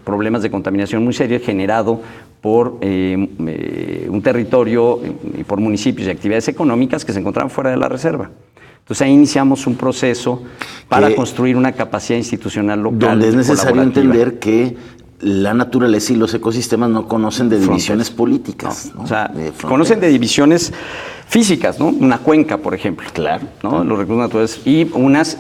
problemas de contaminación muy serios, generado por un territorio y por municipios y actividades económicas que se encontraban fuera de la reserva. Entonces ahí iniciamos un proceso para construir una capacidad institucional local. Donde es necesario entender que la naturaleza y los ecosistemas no conocen de divisiones políticas. ¿no? O sea, conocen de divisiones físicas, ¿no? Una cuenca, por ejemplo. Claro. ¿no? Los recursos naturales. Y unas,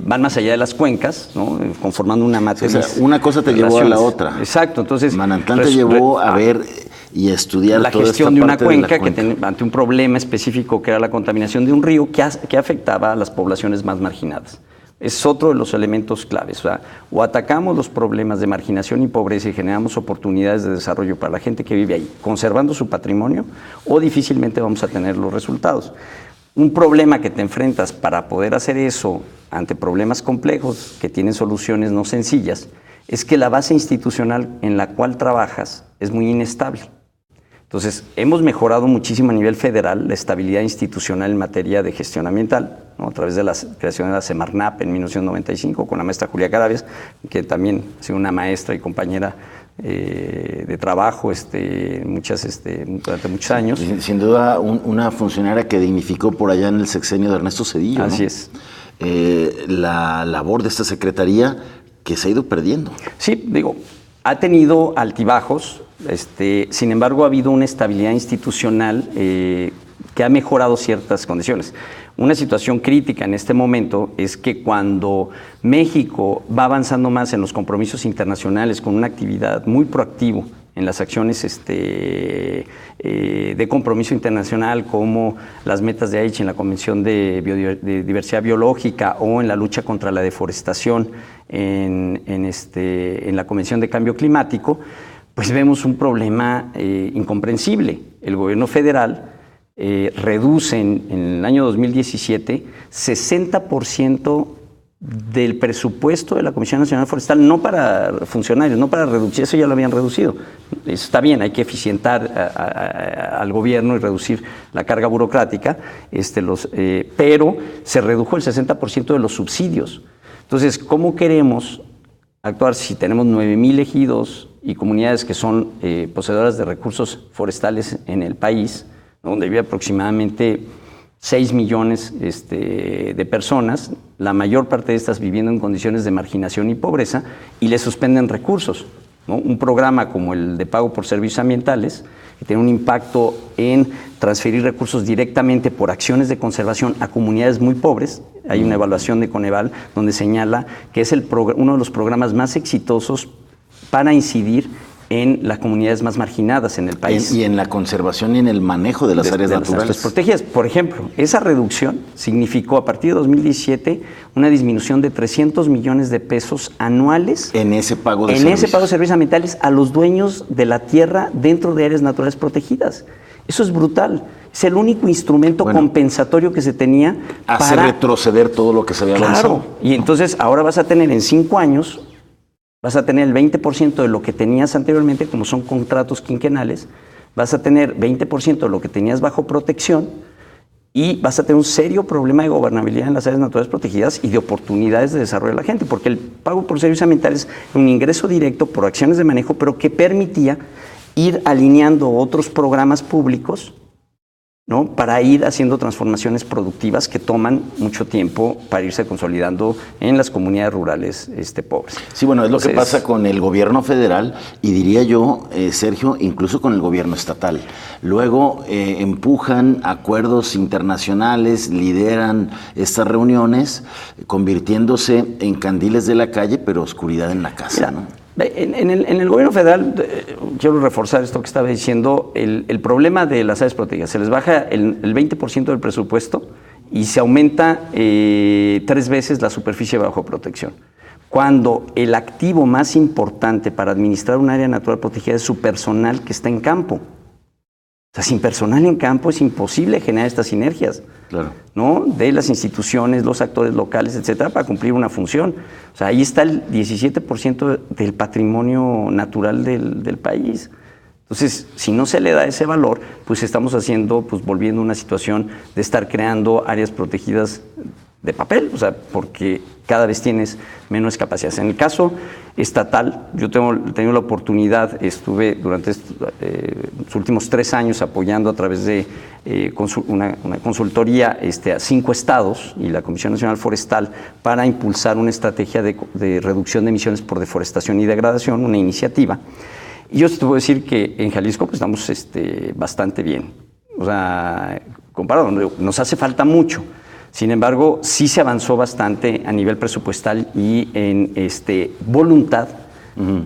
van más allá de las cuencas, ¿no? Conformando una matriz. O sea, una cosa te llevó a la otra. Exacto. Entonces, Manantlán te llevó a ver y a estudiar la toda gestión esta de una parte cuenca, de la cuenca que ante un problema específico que era la contaminación de un río que afectaba a las poblaciones más marginadas. Es otro de los elementos claves. O sea, o atacamos los problemas de marginación y pobreza y generamos oportunidades de desarrollo para la gente que vive ahí, conservando su patrimonio, o difícilmente vamos a tener los resultados. Un problema que te enfrentas para poder hacer eso ante problemas complejos que tienen soluciones no sencillas, es que la base institucional en la cual trabajas es muy inestable. Entonces, hemos mejorado muchísimo a nivel federal la estabilidad institucional en materia de gestión ambiental, ¿no? A través de la creación de la Semarnap en 1995 con la maestra Julia Carabias, que también ha sido una maestra y compañera de trabajo durante muchos años. Sin duda, una funcionaria que dignificó por allá en el sexenio de Ernesto Zedillo. Así ¿no? es. La labor de esta secretaría que se ha ido perdiendo. Sí, ha tenido altibajos. Sin embargo, ha habido una estabilidad institucional que ha mejorado ciertas condiciones. Una situación crítica en este momento es que cuando México va avanzando más en los compromisos internacionales con una actividad muy proactiva en las acciones de compromiso internacional, como las metas de Aichi en la Convención de Diversidad Biológica o en la lucha contra la deforestación en la Convención de Cambio Climático, pues vemos un problema incomprensible. El gobierno federal reduce en el año 2017 60% del presupuesto de la Comisión Nacional Forestal, no para funcionarios, no para reducir, eso ya lo habían reducido. Eso está bien, hay que eficientar al gobierno y reducir la carga burocrática, pero se redujo el 60% de los subsidios. Entonces, ¿cómo queremos actuar si tenemos 9,000 ejidos y comunidades que son poseedoras de recursos forestales en el país, donde vive aproximadamente 6 millones de personas, la mayor parte de estas viviendo en condiciones de marginación y pobreza, y le suspenden recursos, ¿no? Un programa como el de pago por servicios ambientales, que tiene un impacto en transferir recursos directamente por acciones de conservación a comunidades muy pobres. Hay una evaluación de Coneval donde señala que es uno de los programas más exitosos para incidir en las comunidades más marginadas en el país. Y en la conservación y en el manejo de las áreas naturales. Las protegidas. Por ejemplo, esa reducción significó a partir de 2017 una disminución de 300 millones de pesos anuales en ese pago de servicios ambientales a los dueños de la tierra dentro de áreas naturales protegidas. Eso es brutal. Es el único instrumento compensatorio que se tenía hace para retroceder todo lo que se había avanzado. Y entonces ahora vas a tener en 5 años, vas a tener el 20% de lo que tenías anteriormente, como son contratos quinquenales, vas a tener 20% de lo que tenías bajo protección y vas a tener un serio problema de gobernabilidad en las áreas naturales protegidas y de oportunidades de desarrollo de la gente, porque el pago por servicios ambientales es un ingreso directo por acciones de manejo, pero que permitía ir alineando otros programas públicos, ¿no? Para ir haciendo transformaciones productivas que toman mucho tiempo para irse consolidando en las comunidades rurales pobres. Sí, bueno, es lo que pasa con el gobierno federal y diría yo, Sergio, incluso con el gobierno estatal. Luego empujan acuerdos internacionales, lideran estas reuniones, convirtiéndose en candiles de la calle, pero oscuridad en la casa, ¿no? En el gobierno federal, quiero reforzar esto que estaba diciendo, el problema de las áreas protegidas, se les baja el 20% del presupuesto y se aumenta 3 veces la superficie bajo protección. Cuando el activo más importante para administrar un área natural protegida es su personal que está en campo. O sea, sin personal en campo es imposible generar estas sinergias, claro, ¿no? De las instituciones, los actores locales, etcétera, para cumplir una función. O sea, ahí está el 17% del patrimonio natural del país. Entonces, si no se le da ese valor, pues estamos volviendo a una situación de estar creando áreas protegidas de papel, o sea, porque cada vez tienes menos capacidades. En el caso estatal, yo he tenido la oportunidad, estuve durante los últimos 3 años apoyando a través de una consultoría a 5 estados y la Comisión Nacional Forestal para impulsar una estrategia de reducción de emisiones por deforestación y degradación, una iniciativa. Y yo te puedo decir que en Jalisco pues, estamos bastante bien. O sea, comparado, nos hace falta mucho. Sin embargo, sí se avanzó bastante a nivel presupuestal y en voluntad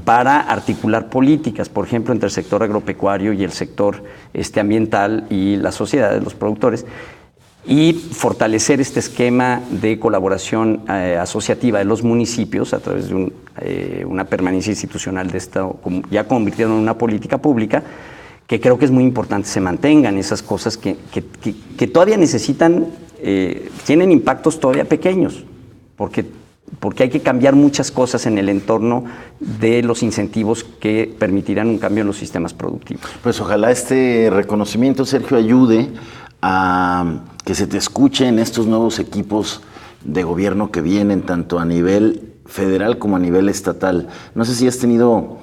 para articular políticas, por ejemplo, entre el sector agropecuario y el sector ambiental y la sociedad de los productores, y fortalecer este esquema de colaboración asociativa de los municipios a través de una permanencia institucional de esto, ya convirtiendo en una política pública, que creo que es muy importante se mantengan esas cosas que todavía necesitan. Tienen impactos todavía pequeños, porque hay que cambiar muchas cosas en el entorno de los incentivos que permitirán un cambio en los sistemas productivos. Pues ojalá este reconocimiento, Sergio, ayude a que se te escuche en estos nuevos equipos de gobierno que vienen, tanto a nivel federal como a nivel estatal. No sé si has tenido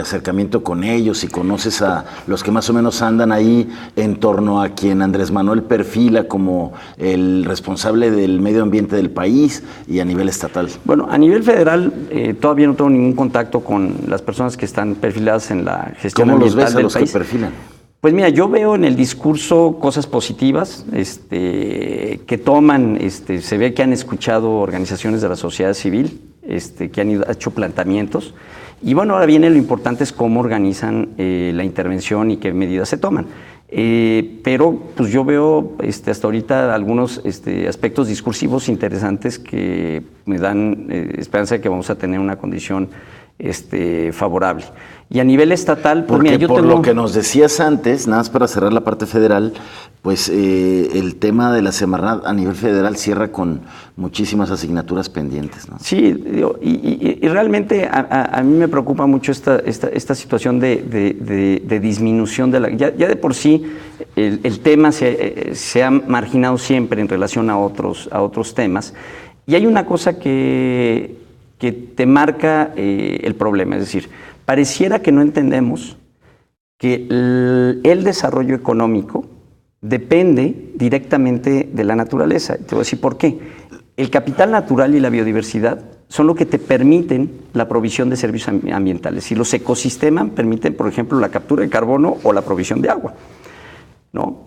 acercamiento con ellos y conoces a los que más o menos andan ahí en torno a quien Andrés Manuel perfila como el responsable del medio ambiente del país y a nivel estatal. Bueno, a nivel federal todavía no tengo ningún contacto con las personas que están perfiladas en la gestión ambiental del país. ¿Cómo los ves a los que perfilan? Pues mira, yo veo en el discurso cosas positivas que toman, se ve que han escuchado organizaciones de la sociedad civil, que han hecho planteamientos. Y bueno, ahora viene lo importante es cómo organizan la intervención y qué medidas se toman. Pero pues yo veo hasta ahorita algunos aspectos discursivos interesantes que me dan esperanza de que vamos a tener una condición favorable. Y a nivel estatal, pues porque mira, yo por tengo... lo que nos decías antes, nada más para cerrar la parte federal, pues el tema de la Semarnat a nivel federal cierra con muchísimas asignaturas pendientes, ¿no? Sí, y realmente a mí me preocupa mucho esta situación de disminución de la... Ya de por sí el tema se ha marginado siempre en relación a otros temas. Y hay una cosa que te marca el problema, es decir, pareciera que no entendemos que el desarrollo económico depende directamente de la naturaleza. Te voy a decir por qué. El capital natural y la biodiversidad son lo que te permiten la provisión de servicios ambientales. Y los ecosistemas permiten, por ejemplo, la captura de carbono o la provisión de agua, ¿no?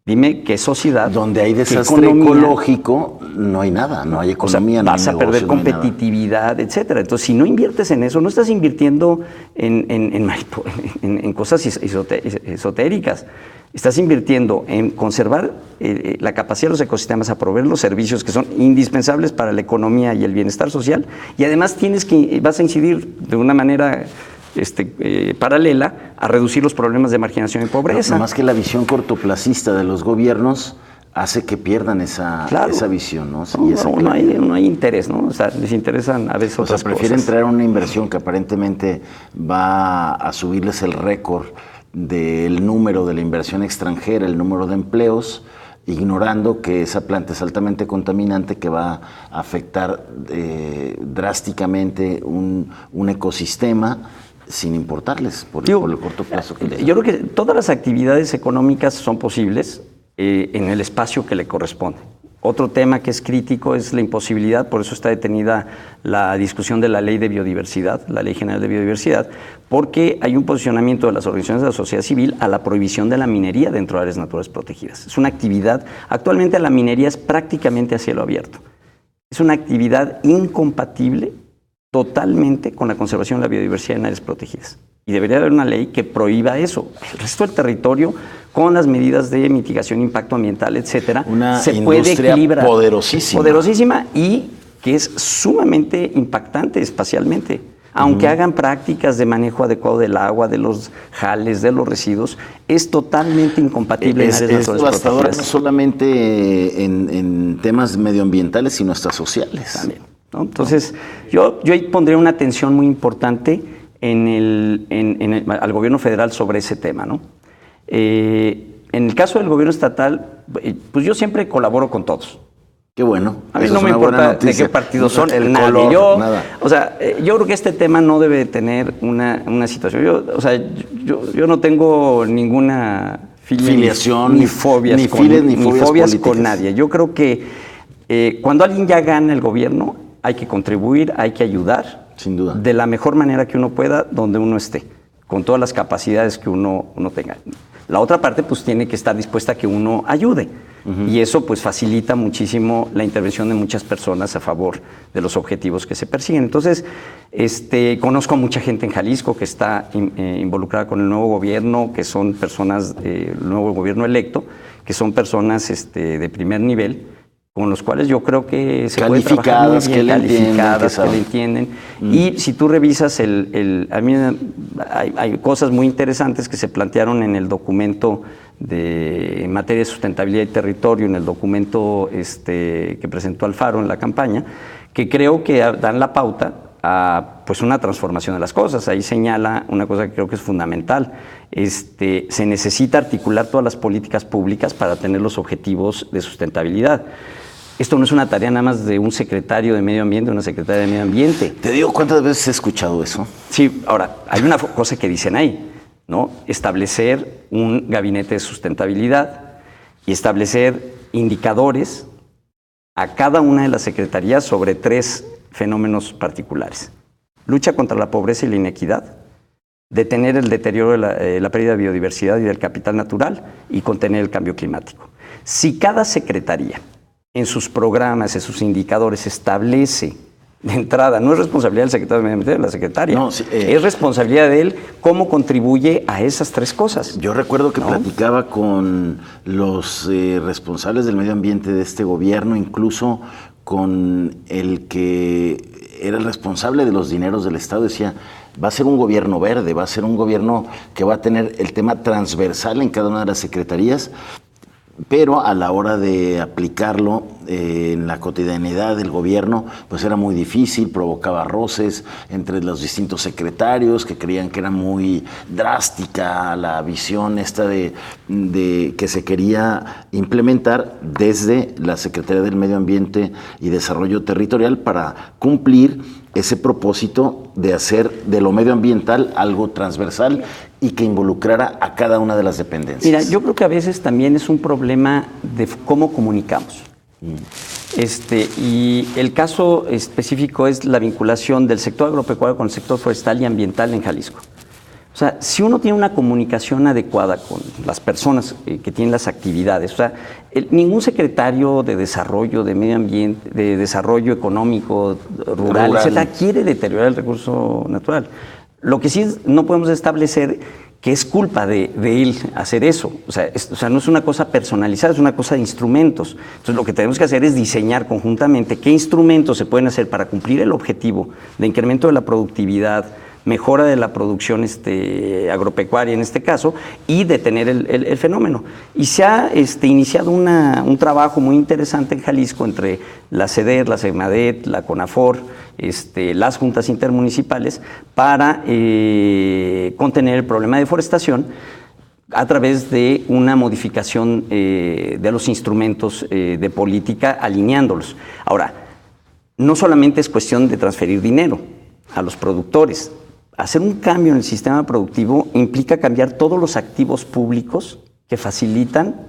Dime qué sociedad... Donde hay desastre ecológico, no hay nada, no hay economía, no hay negocio, vas a perder competitividad, etcétera. Entonces, si no inviertes en eso, no estás invirtiendo en cosas esotéricas. Estás invirtiendo en conservar la capacidad de los ecosistemas a proveer los servicios que son indispensables para la economía y el bienestar social, y además vas a incidir de una manera paralela a reducir los problemas de marginación y pobreza. No, más que la visión cortoplacista de los gobiernos hace que pierdan esa visión, ¿no? Sí, no hay interés, ¿no? O sea, les interesan a veces otras cosas. Prefieren traer una inversión que aparentemente va a subirles el récord del número de la inversión extranjera, el número de empleos, ignorando que esa planta es altamente contaminante, que va a afectar drásticamente un ecosistema sin importarles por el corto plazo que les da. Yo creo que todas las actividades económicas son posibles en el espacio que le corresponde. Otro tema que es crítico es la imposibilidad, por eso está detenida la discusión de la Ley de Biodiversidad, la Ley General de Biodiversidad, porque hay un posicionamiento de las organizaciones de la sociedad civil a la prohibición de la minería dentro de áreas naturales protegidas. Es una actividad, actualmente la minería es prácticamente a cielo abierto. Es una actividad incompatible totalmente con la conservación de la biodiversidad en áreas protegidas. Y debería haber una ley que prohíba eso. El resto del territorio, con las medidas de mitigación, impacto ambiental, etcétera, se puede equilibrar. Poderosísima y que es sumamente impactante espacialmente. Aunque hagan prácticas de manejo adecuado del agua, de los jales, de los residuos, es totalmente incompatible en áreas naturales protegidas. No solamente en temas medioambientales, sino hasta sociales. También, ¿no? Entonces, yo ahí pondría una atención muy importante al gobierno federal sobre ese tema, ¿no? En el caso del gobierno estatal, pues yo siempre colaboro con todos. Qué bueno. A mí no me importa de qué partido son, nada. O sea, yo creo que este tema no debe tener una situación. Yo no tengo ninguna filiación, ni fobias con nadie. Yo creo que cuando alguien ya gana el gobierno, hay que contribuir, hay que ayudar. Sin duda. De la mejor manera que uno pueda, donde uno esté, con todas las capacidades que uno tenga. La otra parte, pues, tiene que estar dispuesta a que uno ayude. Y eso, pues, facilita muchísimo la intervención de muchas personas a favor de los objetivos que se persiguen. Entonces, conozco a mucha gente en Jalisco que está involucrada con el nuevo gobierno, que son personas, el nuevo gobierno electo, que son personas de primer nivel, con los cuales yo creo que se puede trabajar muy bien, calificadas, que le entienden. Y si tú revisas a mí hay cosas muy interesantes que se plantearon en el documento en materia de sustentabilidad y territorio, en el documento que presentó Alfaro en la campaña, que creo que dan la pauta a pues una transformación de las cosas. Ahí señala una cosa que creo que es fundamental. Se necesita articular todas las políticas públicas para tener los objetivos de sustentabilidad. Esto no es una tarea nada más de un secretario de Medio Ambiente, una secretaria de Medio Ambiente. Te digo, ¿cuántas veces he escuchado eso? Sí, ahora, hay una cosa que dicen ahí, ¿no? Establecer un gabinete de sustentabilidad y establecer indicadores a cada una de las secretarías sobre 3 fenómenos particulares. Lucha contra la pobreza y la inequidad, detener el deterioro de la pérdida de biodiversidad y del capital natural y contener el cambio climático. Si cada secretaría en sus programas, en sus indicadores establece de entrada, no es responsabilidad del secretario de Medio Ambiente, de la secretaria, no, sí, es responsabilidad de él cómo contribuye a esas 3 cosas. Yo recuerdo que platicaba con los responsables del medio ambiente de este gobierno, incluso con el que era el responsable de los dineros del Estado, decía, va a ser un gobierno verde, va a ser un gobierno que va a tener el tema transversal en cada una de las secretarías, pero a la hora de aplicarlo en la cotidianidad del gobierno, pues era muy difícil, provocaba roces entre los distintos secretarios que creían que era muy drástica la visión esta de que se quería implementar desde la Secretaría del Medio Ambiente y Desarrollo Territorial para cumplir ese propósito de hacer de lo medioambiental algo transversal y que involucrara a cada una de las dependencias? Mira, yo creo que a veces también es un problema de cómo comunicamos. Y el caso específico es la vinculación del sector agropecuario con el sector forestal y ambiental en Jalisco. O sea, si uno tiene una comunicación adecuada con las personas que tienen las actividades, o sea, ningún secretario de desarrollo, de medio ambiente, de desarrollo económico, rural, etcétera, quiere deteriorar el recurso natural. Lo que sí no podemos establecer que es culpa de él hacer eso. O sea, no es una cosa personalizada, es una cosa de instrumentos. Entonces, lo que tenemos que hacer es diseñar conjuntamente qué instrumentos se pueden hacer para cumplir el objetivo de incremento de la productividad, mejora de la producción agropecuaria en este caso, y detener el fenómeno. Y se ha iniciado un trabajo muy interesante en Jalisco entre la CEDER, la SEGMADET, la CONAFOR, las juntas intermunicipales para contener el problema de deforestación a través de una modificación de los instrumentos de política, alineándolos. Ahora, no solamente es cuestión de transferir dinero a los productores. Hacer un cambio en el sistema productivo implica cambiar todos los activos públicos que facilitan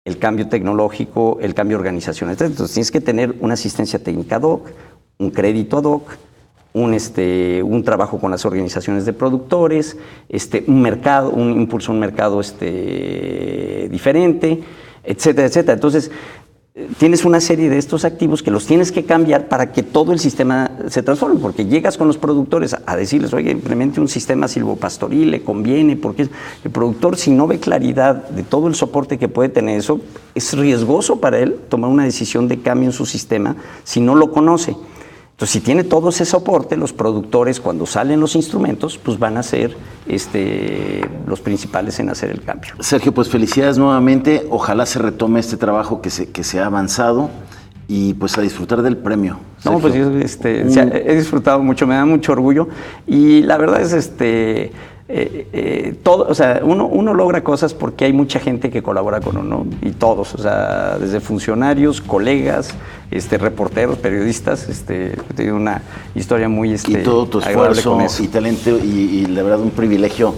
el cambio tecnológico, el cambio organizacional. Entonces tienes que tener una asistencia técnica ad hoc, un crédito ad hoc, un trabajo con las organizaciones de productores, un mercado, un impulso a un mercado diferente, etcétera, etcétera. Entonces, tienes una serie de estos activos que los tienes que cambiar para que todo el sistema se transforme, porque llegas con los productores a decirles, oye, implemente un sistema silvopastoril, le conviene, porque el productor, si no ve claridad de todo el soporte que puede tener eso, es riesgoso para él tomar una decisión de cambio en su sistema si no lo conoce. Entonces, si tiene todo ese soporte, los productores, cuando salen los instrumentos, pues van a ser los principales en hacer el cambio. Sergio, pues felicidades nuevamente. Ojalá se retome este trabajo que se ha avanzado y pues a disfrutar del premio. No, pues yo he disfrutado mucho, me da mucho orgullo y la verdad es todo, o sea, uno logra cosas porque hay mucha gente que colabora con uno y todos, o sea, desde funcionarios, colegas, reporteros, periodistas, he tenido una historia muy y todo tu esfuerzo y talento y la verdad un privilegio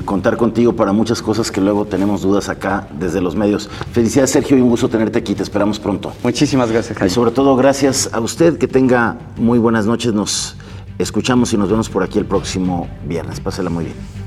contar contigo para muchas cosas que luego tenemos dudas acá desde los medios. Felicidades, Sergio, y un gusto tenerte aquí, te esperamos pronto. Muchísimas gracias, Jaime. Y sobre todo gracias a usted, que tenga muy buenas noches, nos escuchamos y nos vemos por aquí el próximo viernes. Pásela muy bien.